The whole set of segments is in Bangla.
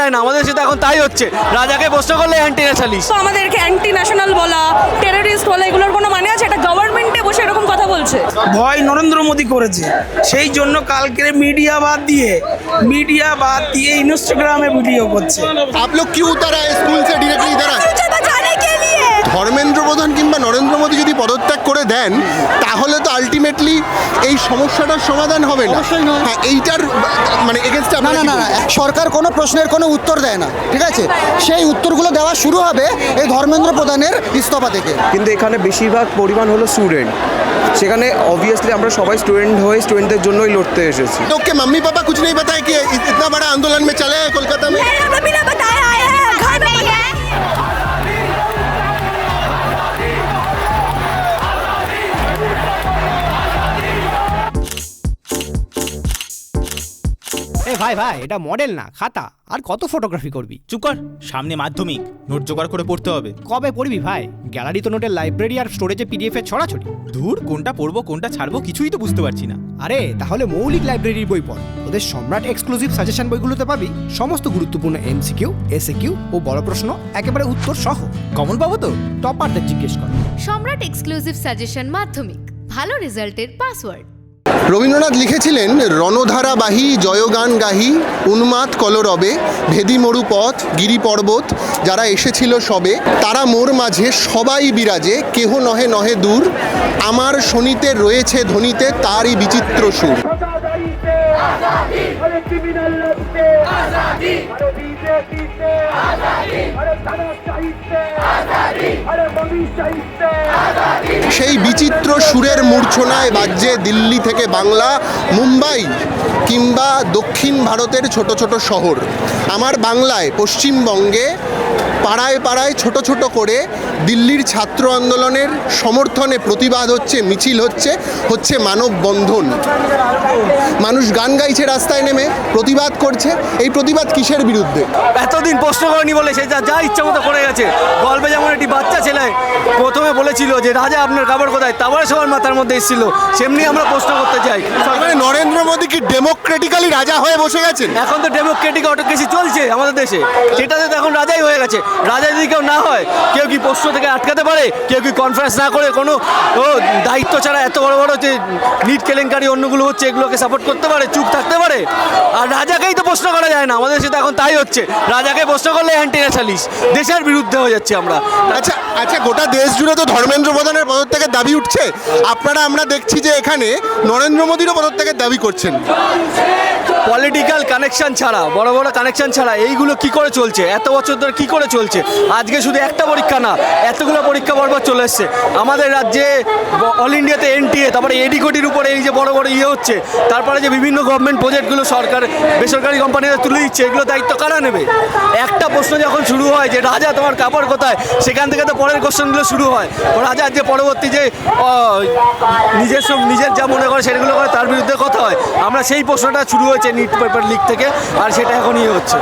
যায় না, আমাদের সাথে এখন তাই হচ্ছে। রাজাকে প্রশ্ন করলে অ্যান্টি ন্যাশনালিস্ট, তো আমাদেরকে অ্যান্টি ন্যাশনাল বলা, টেররিস্ট বলা, এগুলোর কোনো মানে আছে? এটা গভর্নমেন্টে বসে এরকম কথা বলছে। ভয় নরেন্দ্র মোদী করেছে, সেই জন্য কালকে মিডিয়া বাদ দিয়ে ইনস্টাগ্রামে ভিডিও করছে। आप लोग क्यों उतर आए स्कूल से डायरेक्टली इधर आए? ধর্মেন্দ্র প্রধান কিংবা নরেন্দ্র মোদী যদি পদত্যাগ করে দেন তাহলে তো আলটিমেটলি এই সমস্যাটার সমাধান হবে না। হ্যাঁ, এইটার মানে এগেনস্টে না না না না, সরকার কোনো প্রশ্নের কোনো উত্তর দেয় না, ঠিক আছে? সেই উত্তরগুলো দেওয়া শুরু হবে এই ধর্মেন্দ্র প্রধানের ইস্তফা থেকে। কিন্তু এখানে বেশিরভাগ পরিমাণ হলো স্টুডেন্ট, সেখানে অবভিয়াসলি আমরা সবাই স্টুডেন্ট হয়ে স্টুডেন্টদের জন্যই লড়তে এসেছি। लोग के मम्मी पापा कुछ नहीं बताए कि इतना बड़ा आंदोलन में चले हैं कोलकाता में? এ ভাই ভাই, এটা মডেল না খাতা, আর কত ফটোগ্রাফি করবি? চুপ কর, সামনে মাধ্যমিক, নোট জোগাড় করে পড়তে হবে। কবে পড়বি ভাই? গ্যালারি তো নোটের লাইব্রেরি আর স্টোরেজে পিডিএফ এর ছড়াছড়ি। দূর, কোনটা পড়বো কোনটা ছাড়বো কিছুই তো বুঝতে পারছি না। আরে তাহলে মৌলিক লাইব্রেরির বই পড়, ওদের সম্রাট এক্সক্লুসিভ সাজেশন বইগুলোতে পাবি সমস্ত গুরুত্বপূর্ণ এমসিকিউ, এসএকিউ ও বড় প্রশ্ন একেবারে উত্তর সহ। কমন পাবো তো? টপারদের জিজ্ঞেস কর। সম্রাট এক্সক্লুসিভ সাজেশন মাধ্যমিক, ভালো রেজাল্টের পাসওয়ার্ড। রবীন্দ্রনাথ লিখেছিলেন, রণধারাবাহী জয়গান গাহি উন্মাদ কলরবে ভেদি মরু পথ গিরি পর্বত যারা এসেছিল সবে তারা মোর মাঝে সবাই বিরাজে কেহ নহে নহে দূর আমার শনিতে রয়েছে ধ্বনিতে তারই বিচিত্র সুর। সেই বিচিত্র সুরের মূর্ছনায় বাজছে দিল্লি থেকে বাংলা, মুম্বাই কিংবা দক্ষিণ ভারতের ছোট ছোট শহর। আমার বাংলায় পশ্চিমবঙ্গে পাড়ায় পাড়ায় ছোট ছোট করে দিল্লির ছাত্র আন্দোলনের সমর্থনে প্রতিবাদ হচ্ছে, মিছিল হচ্ছে মানববন্ধন। মানুষ গান গাইছে, রাস্তায় নেমে প্রতিবাদ করছে। এই প্রতিবাদ কিসের বিরুদ্ধে? এতদিন প্রশ্ন করেনি বলে সে যা ইচ্ছা মতো করে গেছে। গল্পে যেমন একটি বাচ্চা ছেলে প্রথমে বলেছিল যে রাজা আপনার কাপড় কোথায়, তারপরে সবার মাথার মধ্যে এসেছিল, সেমনি আমরা প্রশ্ন করতে চাই। মানে নরেন্দ্র মোদী কি ডেমোক্রেটিক্যালি রাজা হয়ে বসে গেছেন? এখন তো ডেমোক্রেটিক অটোক্রেসি চলছে আমাদের দেশে, সেটাতে তো এখন রাজাই হয়ে গেছে। রাজা যদি কেউ না হয়, কেউ কি প্রশ্ন থেকে আটকাতে পারে? কেউ কি কনফারেন্স না করে কোনো দায়িত্ব ছাড়া এত বড় বড় যে নিট কেলেঙ্কারি অন্যগুলো হচ্ছে এগুলোকে সাপোর্ট করতে পারে, চুপ থাকতে পারে? আর রাজাকেই তো প্রশ্ন করা যায় না, আমাদের সাথে এখন তাই হচ্ছে। রাজাকে প্রশ্ন করলে অ্যান্টি ন্যাশনালিস্ট, দেশের বিরুদ্ধে হয়ে যাচ্ছে আমরা। আচ্ছা আচ্ছা, গোটা দেশ জুড়ে তো ধর্মেন্দ্র প্রধানের পদত্যাগের দাবি উঠছে। আমরা দেখছি যে এখানে নরেন্দ্র মোদীরও পদত্যাগের দাবি করছেন। পলিটিক্যাল কানেকশন ছাড়া, বড় বড় কানেকশন ছাড়া এইগুলো কি করে চলছে? এত বছর ধরে কি করে চলছে? আজকে শুধু একটা পরীক্ষা না, এতগুলো পরীক্ষা পর্ব চলে এসছে আমাদের রাজ্যে। অল ইন্ডিয়াতে এনটিএ, তারপরে এডি কোটির উপরে এই যে বড় বড় হচ্ছে, তারপরে যে বিভিন্ন গভর্নমেন্ট প্রজেক্টগুলো সরকার বেসরকারি কোম্পানিরা তুলে দিচ্ছে, এগুলো দায়িত্ব কারা নেবে? একটা প্রশ্ন যখন শুরু হয় যে রাজা তোমার কাপড় কোথায়, সেখান থেকে তো পরের কোশ্চেনগুলো শুরু হয়। রাজার যে পরবর্তী যে নিজের যা মনে করে সেগুলো করে, তার বিরুদ্ধে কথা হয়। আমরা সেই প্রশ্নটা শুরু হয়েছে নিট পেপার লিক থেকে, আর সেটা এখনই হচ্ছে।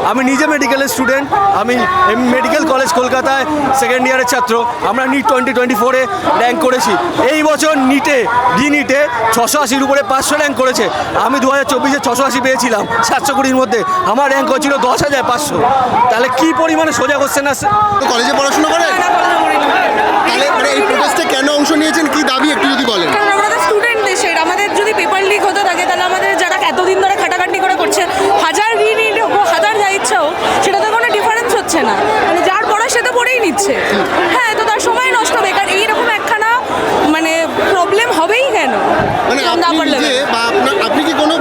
আমি নিজে মেডিকেলের স্টুডেন্ট, আমি মেডিকেল কলেজ কলকাতায় সেকেন্ড ইয়ারের ছাত্র। আমরা নিট 2024-এ র্যাঙ্ক করেছি। এই বছর নিটে 680-র উপরে 500 র্যাঙ্ক করেছে। আমি 2024-এ 680 পেয়েছিলাম 720-র মধ্যে, আমার র্যাঙ্ক হয়েছিল 10,500। তাহলে কি পরিমাণে সোজা কোশ্চেন আসছে। কলেজে পড়াশোনা করেন? তাহলে মানে এই প্রোটেস্টে কেন অংশ নিয়েছেন, কি দাবি একটু যদি বলেন? কারণ আমরা তো স্টুডেন্ট দেশের, আমাদের যদি পেপার লিক হতে থাকে তাহলে আমাদের যারা এতদিন ধরে খাটাখাটনি করে করছে, হাজার রিনিট হোক, হাজার যা ইচ্ছা হোক, সেটাতে কোনো ডিফারেন্স হচ্ছে না। মানে যার পড়া সে তো পড়েই নিচ্ছে। হ্যাঁ, তো তার সময় নষ্ট বেকার। এইরকম একখানা মানে প্রবলেম হবেই কেন? মানে আপনি কি কোনো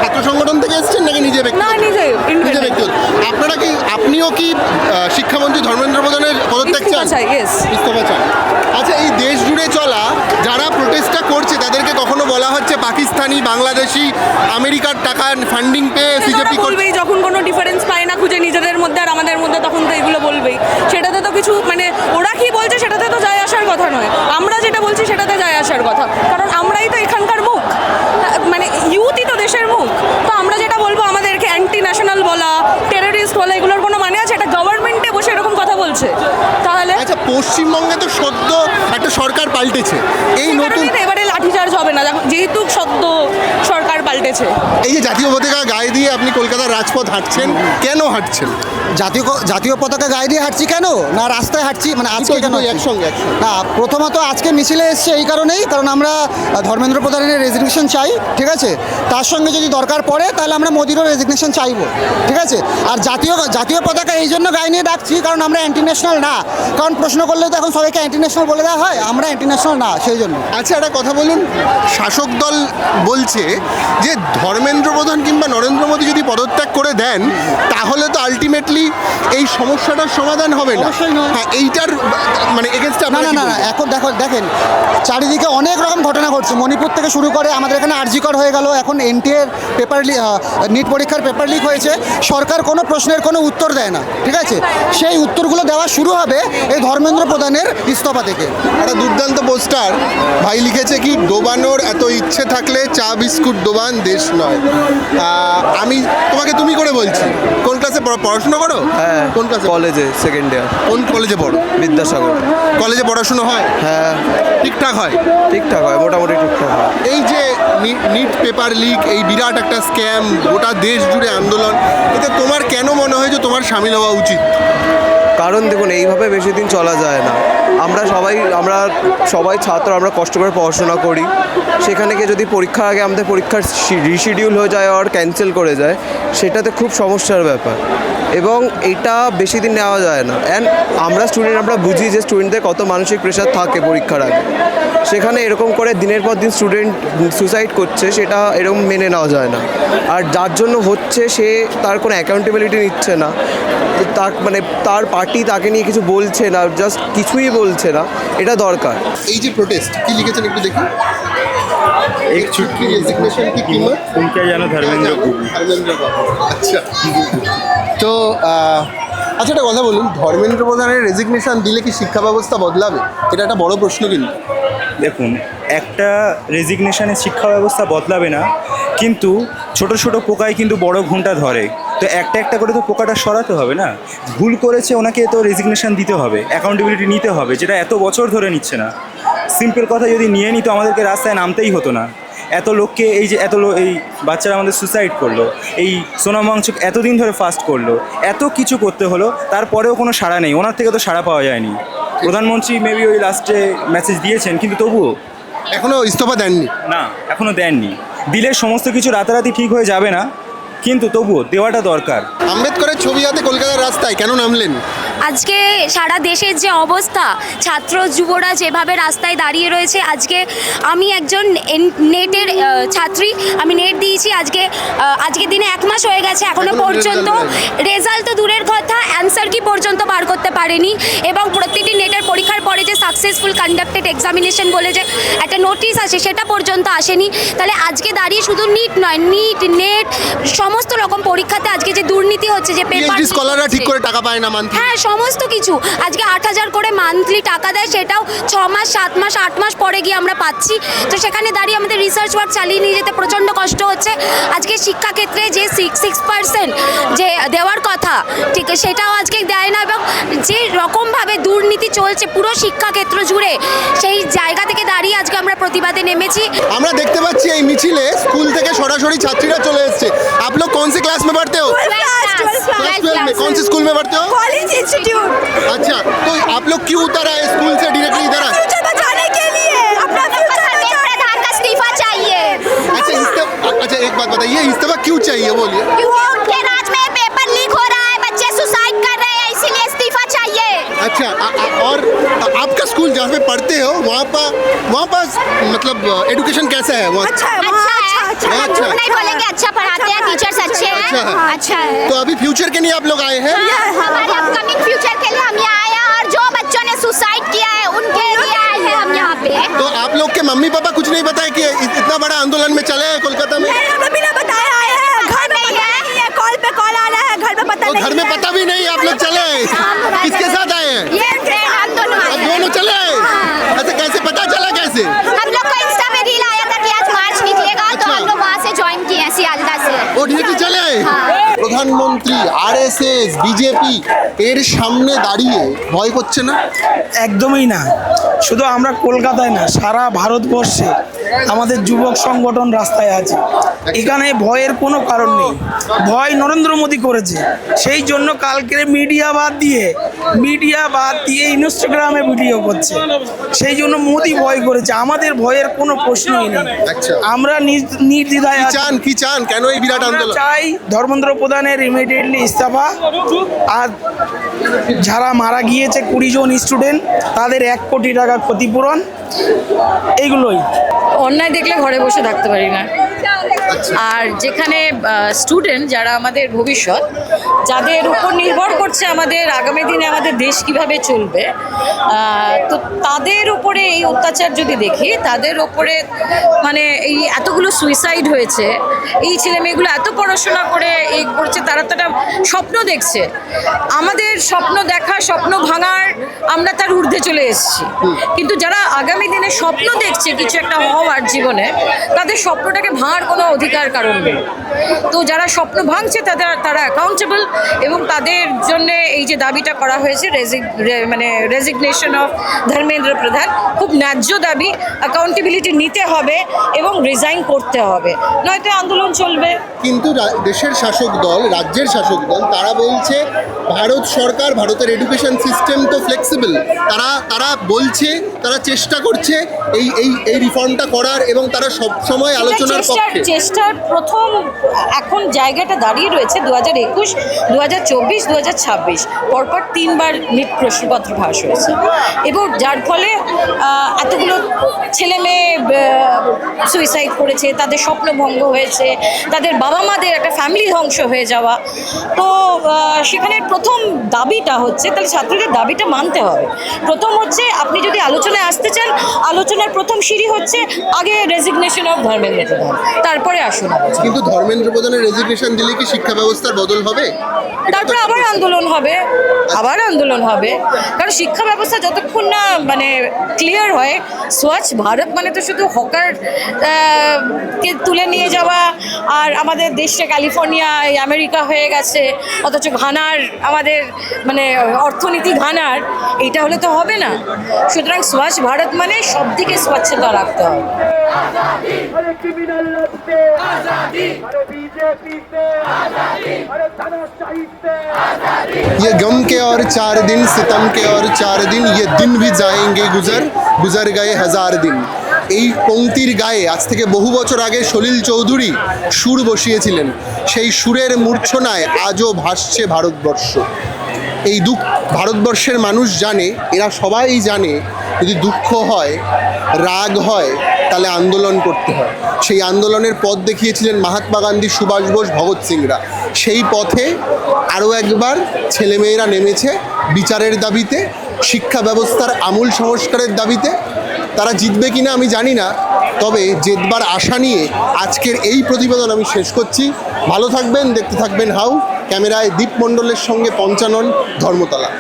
ছাত্র সংগঠন থেকে এসেছেন নাকি নিজে ব্যক্তি? না, নিজে ব্যক্তিগত। আপনিও কি শিক্ষামন্ত্রী ধর্মেন্দ্র প্রধানের পদত্যাগ চান? ইস্তফা চান। আচ্ছা, এই দেশ জুড়ে চলা যারা প্রোটেস্টটা করছে তাদেরকে কখনো বলা হচ্ছে পাকিস্তানি, বাংলাদেশি, আমেরিকার টাকা ফান্ডিং পেয়ে সিজেপি করবে? যখন কোনো ডিফারেন্স পায় না খুঁজে নিজেদের মধ্যে আর আমাদের মধ্যে, তখন তো এগুলো বলবেই। সেটাতে তো কিছু মানে ওরা কি বলছে সেটাতে তো যায় আসার কথা নয়, আমরা যেটা বলছি সেটাতে যায় আসার কথা। কারণ আমরাই তো এখানকার মুখ, মানে ইউথই তো দেশের মুখ। তো আমরা যেটা বলবো, আমাদেরকে অ্যান্টি ন্যাশনাল বলা, টেররিস্ট বলা, এগুলোর কোনো মানে আছে? এটা গভর্নমেন্টে বসে এরকম কথা বলছে। তাহলে আচ্ছা, পশ্চিমবঙ্গে তো সদ্য একটা সরকার পাল্টেছে, এই নতুন এবারে লাঠিচার্জ হবে না যেহেতু সদ্য সরকার পাল্টেছে। ঘটেছে। এই যে জাতীয় পতাকা গায়ে দিয়ে আপনি কলকাতার রাজপথ হাঁটছেন, কেন হাঁটছেন? জাতীয় পতাকা গায়ে দিয়ে হাঁটছি কেন, না রাস্তায় হাঁটছি, মানে আজকে কেন হাঁটছি? একসঙ্গে না, প্রথমত আজকে মিছিলে এসছে এই কারণেই, কারণ আমরা ধর্মেন্দ্র প্রধানের রেজিগনেশন চাই, ঠিক আছে? তার সঙ্গে যদি দরকার পড়ে তাহলে আমরা মোদিরও রেজিগনেশন চাইবো, ঠিক আছে? আর জাতীয় পতাকা এই জন্য গায়ে নিয়ে ডাকছি কারণ আমরা অ্যান্টি ন্যাশনাল না, কারণ প্রশ্ন করলে তো এখন সবাইকে অ্যান্টি ন্যাশনাল বলে দেওয়া হয়, আমরা অ্যান্টি ন্যাশনাল না, সেই জন্য। আচ্ছা, একটা কথা বলুন, শাসক দল বলছে যে ধর্মেন্দ্র প্রধান কিংবা নরেন্দ্র মোদী যদি পদত্যাগ করে দেন তাহলে তো আলটিমেটলি এই সমস্যাটার সমাধান হবে না। অবশ্যই নয়। হ্যাঁ, এইটার মানে এগেনস্টে না না না না, এখন দেখেন চারিদিকে অনেক রকম ঘটনা ঘটছে, মণিপুর থেকে শুরু করে আমাদের এখানে আরজিকর হয়ে গেল, এখন এনটিএর পেপার নিট পরীক্ষার পেপার লিক হয়েছে, সরকার কোনো প্রশ্নের কোনো উত্তর দেয় না, ঠিক আছে? সেই উত্তরগুলো দেওয়া শুরু হবে এই ধর্মেন্দ্র প্রধানের ইস্তফা থেকে। একটা দুর্দান্ত পোস্টার ভাই লিখেছে কি, ডোবানোর এত ইচ্ছে থাকলে চা বিস্কুট ডোবান দেশ নয়। আমি তোমাকে তুমি করে বলছি, কোন ক্লাসে পড়াশোনা করো? হ্যাঁ, কোন ক্লাসে? কলেজে সেকেন্ড ইয়ার, কোন কলেজে পড়ো? বিদ্যাসাগর। কলেজে পড়াশোনা হয়? হ্যাঁ, ঠিকঠাক হয়? ঠিকঠাক হয়, মোটামুটি ঠিকঠাক হয়। এই যে নিট পেপার লিক, এই বিরাট একটা স্ক্যাম, গোটা দেশ জুড়ে আন্দোলন, এতে তোমার কেন মনে হয় যে তোমার সামিল হওয়া উচিত? কারণ দেখুন, এইভাবে বেশি দিন চলা যায় না। আমরা সবাই ছাত্র, আমরা কষ্ট করে পড়াশোনা করি, সেখানে গিয়ে যদি পরীক্ষার আগে আমাদের পরীক্ষার রিশিডিউল হয়ে যায় আর ক্যান্সেল করে যায়, সেটাতে খুব সমস্যার ব্যাপার, এবং এটা বেশি দিন নেওয়া যায় না। অ্যান্ড আমরা বুঝি যে স্টুডেন্টদের কত মানসিক প্রেশার থাকে পরীক্ষার আগে, সেখানে এরকম করে দিনের পর দিন স্টুডেন্ট সুসাইড করছে, সেটা এরকম মেনে নেওয়া যায় না। আর যার জন্য হচ্ছে সে তার কোনো অ্যাকাউন্টেবিলিটি নিচ্ছে না, তার পার্টি তাকে নিয়ে কিছু বলছে না, জাস্ট কিছুই বলছে না, এটা দরকার। এই যে প্রোটেস্ট, কি লিখেছেন একটু দেখি। एक छुट्टी रेजिग्नेशन की कीमत उनका जानो धर्मेंद्र আচ্ছা, তো আচ্ছা, একটা কথা বলুন, ধর্মেন্দ্র প্রধানের রেজিগনেশন দিলে কি শিক্ষা ব্যবস্থা বদলাবে? এটা একটা বড় প্রশ্ন কিন্তু। দেখুন, একটা রেজিগনেশনে শিক্ষা ব্যবস্থা বদলাবে না, কিন্তু ছোট ছোট পোকায় কিন্তু বড় ঘুঁটা ধরে, তো একটা একটা করে তো পোকাটা সরাতে হবে না। ভুল করেছে, ওনাকে তো রেজিগনেশন দিতে হবে, অ্যাকাউন্টেবিলিটি নিতে হবে, যেটা এত বছর ধরে নিচ্ছে না। সিম্পল কথা যদি নিয়ে নিত, আমাদেরকে রাস্তায় নামতেই হতো না। এত লোককে এই বাচ্চারা আমাদের সুসাইড করলো, এই সোনাম ওয়াংচুক এতদিন ধরে ফাস্ট করলো, এত কিছু করতে হলো, তারপরেও কোনো সাড়া নেই। ওনার থেকে তো সাড়া পাওয়া যায়নি। প্রধানমন্ত্রী মেবি ওই লাস্টে মেসেজ দিয়েছেন, কিন্তু তবুও এখনো ইস্তফা দেননি। না, এখনও দেননি। দিলে সমস্ত কিছু রাতারাতি ঠিক হয়ে যাবে না, কিন্তু তবুও দেওয়াটা দরকার। আম্বেদকরের ছবি হাতে কলকাতার রাস্তায় কেন নামলেন? আজকে সারা দেশের যে অবস্থা, ছাত্র যুবরা যেভাবে রাস্তায় দাঁড়িয়ে রয়েছে, আজকে আমি একজন নেটের ছাত্রী, আমি নেট দিয়েছি, আজকে দিনে 1 মাস হয়ে গেছে, এখনো পর্যন্ত রেজাল্ট তো দূরের কথা, অ্যান্সার কি পর্যন্ত বার করতে পারেনি, এবং প্রতিটি নেটের পরীক্ষার পরে যে সাকসেসফুল কন্ডাক্টেড এক্সামিনেশন বলে যে একটা নোটিশ আসে, সেটা পর্যন্ত আসেনি। তাহলে আজকে দাঁড়িয়ে শুধু নিট নয়, নিট নেট সমস্ত রকম পরীক্ষাতে আজকে যে দুর্নীতি হচ্ছে, যে পেপার স্কলাররা ঠিক করে টাকা পায় না মান্থলি, হ্যাঁ সমস্ত কিছু, আজকে 8,000 করে মান্থলি টাকা দেয়, সেটাও 6 মাস 7 মাস 8 মাস পরে গিয়ে আমরা পাচ্ছি। তো সেখানে দাঁড়িয়ে আমাদের রিসার্চ ওয়ার্ক চালিয়ে নিয়ে যেতে প্রচণ্ড কষ্ট হচ্ছে। আজকে শিক্ষাক্ষেত্রে যে 6% যে দেওয়ার কথা, ঠিক সেটাও আজকে দেয় না, এবং যে রকমভাবে দুর্নীতি চলছে পুরো শিক্ষাক্ষেত্র জুড়ে, সেই জায়গা থেকে দাঁড়িয়ে আজকে আমরা প্রতিবাদে নেমেছি। আমরা দেখতে পাচ্ছি এই মিছিলে স্কুল থেকে সরাসরি ছাত্রীরা চলে এসেছে। आप लोग कौन से क्लास में पढ़ते हो? क्लास 12 में। कौन से स्कूल में पढ़ते हो? College institute. अच्छा, तो आप लोग क्यों उतर आए स्कूल से डायरेक्टली इधर आए? फ्यूचर बचाने के लिए, अपना फ्यूचर प्रधान का इस्तीफा चाहिए। अच्छा, एक बात बताइए, इस्तीफा क्यों चाहिए बोलिए? क्योंकि उनके राज में पेपर लीक हो रहा है, बच्चे सुसाइड कर रहे हैं, इसीलिए इस्तीफा चाहिए। अच्छा, और आपका स्कूल जहाँ पे पढ़ते हो वहाँ पर मतलब एजुकेशन कैसा है वहाँ? अच्छा है, हम झूठ नहीं बोलेंगे, अच्छा पढ़ाते हैं, टीचर्स अच्छे हैं, अच्छा है। तो अभी फ्यूचर के लिए आप लोग आए हैं? हमारे अपकमिंग फ्यूचर के लिए हम यहाँ आए हैं, और जो बच्चों ने सुसाइड किया है उनके लिए आए हैं हम यहाँ पे। तो आप लोग के मम्मी पापा कुछ नहीं बताए कि इतना बड़ा आंदोलन में चले हैं कोलकाता में? हमें बिना बताए आए हैं, घर में पता नहीं है, कॉल पे कॉल आ रहा है, घर में पता तो नहीं घर में है। पता भी नहीं, आप लोग चले? किसके साथ आए हैं? ये फ्रेंड हम दोनों आए आप हैं। दोनों चले? अच्छा, कैसे पता चला कैसे? हम लोग को इंस्टा में रील आया था कि आज मार्च निकलेगा, तो हम लोग वहाँ से ज्वाइन किए हैं सियालदा से। वो डायरेक्टली चले आए? প্রধানমন্ত্রী, আরএসএস, বিজেপি এর সামনে দাঁড়িয়ে ভয় করছে না? একদমই না। শুধু আমরা কলকাতায় না, সারা ভারতবর্ষে আমাদের যুবক সংগঠন রাস্তায় আছে। এখানে ভয়ের কোনো কারণ নেই। ভয় নরেন্দ্র মোদী করেছে, সেই জন্য কালকে মিডিয়া বাদ দিয়ে ইনস্টাগ্রামে ভিডিও করছে, সেই জন্য মোদী ভয় করেছে। আমাদের ভয়ের কোনো প্রশ্নই নেই। আমরা নির্দ্বিধায় আছি। কি চান কেন এই বিরাট আন্দোলন? চাই ধর্মেন্দ্র প্রধানের ইমিডিয়েটলি ইস্তফা, আর যারা মারা গিয়েছে 20 জন স্টুডেন্ট তাদের 1 কোটি টাকা ক্ষতিপূরণ, এইগুলোই। অন্যায় দেখলে ঘরে বসে থাকতে পারি না। আর যেখানে স্টুডেন্ট যারা আমাদের ভবিষ্যৎ, যাদের উপর নির্ভর করছে আমাদের আগামী দিনে আমাদের দেশ কিভাবে চলবে, তো তাদের উপরে এই অত্যাচার যদি দেখি, তাদের ওপরে মানে এই এতগুলো সুইসাইড হয়েছে, এই ছেলে মেয়েগুলো এত পড়াশোনা করে এই করছে, তারা তো একটা স্বপ্ন দেখছে। আমাদের স্বপ্ন দেখা, স্বপ্ন ভাঙার আমরা তার ঊর্ধ্বে চলে এসেছি, কিন্তু যারা আগামী দিনে স্বপ্ন দেখছে কিছু একটা হওয়ার জীবনে, তাদের স্বপ্নটাকে ভাঙার কোনো অধিকার কারণ নেই। তো যারা স্বপ্ন ভাঙছে তারা অ্যাকাউন্টেবল, এবং তাদের জন্য এই যে দাবিটা করা হয়েছে রেজিগনেশন অফ ধর্মেন্দ্র প্রধান, খুব ন্যায্য দাবি। অ্যাকাউন্টেবিলিটি নিতে হবে এবং রিজাইন করতে হবে, নয়তো আন্দোলন চলবে। কিন্তু দেশের শাসক দল, রাজ্যের শাসক দল, তারা বলছে ভারত সরকার, ভারতের এডুকেশন সিস্টেম তো ফ্লেক্সিবল, তারা বলছে, তারা চেষ্টা করছে এই রিফর্মটা করার, এবং তারা সব সময় আলোচনার পক্ষে। চেষ্টার প্রথম এখন জায়গাটা দাঁড়িয়ে রয়েছে 2021, 2024, 2026 পরপর 3বার নিট প্রশ্নপত্র ফাঁস হয়েছে, এবং যার ফলে এতগুলো ছেলে মেয়ে সুইসাইড করেছে, তাদের স্বপ্ন ভঙ্গ হয়েছে, তাদের বাবা মাদের একটা ফ্যামিলি ধ্বংস হয়ে যাওয়া। তো সেখানে প্রথম দাবিটা হচ্ছে, তাহলে ছাত্রদের দাবিটা মানতে হবে। প্রথম হচ্ছে, আপনি যদি আলোচনায় আসতে চান, আলোচনার প্রথম সিঁড়ি হচ্ছে আগে রেজিগনেশন অফ ধর্মেন্দ্র প্রধান, তারপরে আসুন। কিন্তু ধর্মেন্দ্র প্রধানের রেজিগনেশন দিলে কি শিক্ষা ব্যবস্থার বদল হবে? তারপরে আবার আন্দোলন হবে, কারণ শিক্ষা ব্যবস্থা যতক্ষণ না মানে ক্লিয়ার হয়। স্বচ্ছ ভারত মানে তো শুধু হকার কে তুলে নিয়ে যাওয়া, আর আমাদের দেশটা ক্যালিফোর্নিয়া আমেরিকা হয়ে গেছে, অথচ ঘানার আমাদের মানে অর্থনীতি ঘানার, এইটা হলে তো হবে না। সুতরাং স্বচ্ছ ভারত মানে সব দিকে স্বচ্ছতা রাখতে হবে। ये गम के और 4 दिन, सितम के और 4 दिन, ये दिन भी जाएंगे गुजर गए 1000 दिन। এই পংক্তির গায়ে আজ থেকে বহু বছর আগে সলিল চৌধুরী সুর বসিয়েছিলেন। সেই সুরের মূর্ছনায় আজও ভাসছে ভারতবর্ষ। এই ভারতবর্ষের মানুষ জানে, এরা সবাই জানে, যদি দুঃখ হয়, রাগ হয়, তাহলে আন্দোলন করতে হয়। সেই আন্দোলনের পথ দেখিয়েছিলেন মহাত্মা গান্ধী, সুভাষ বোস, ভগৎ সিংরা। সেই পথে আরও একবার ছেলেমেয়েরা নেমেছে বিচারের দাবিতে, শিক্ষা ব্যবস্থার আমূল সংস্কারের দাবিতে। তারা জিতবে কিনা আমি জানি না, তবে জেতবার আশা নিয়ে আজকের এই প্রতিবেদন আমি শেষ করছি। ভালো থাকবেন, দেখতে থাকবেন হাউ। ক্যামেরায় দীপ মণ্ডলের সঙ্গে পঞ্চানন, ধর্মতলা।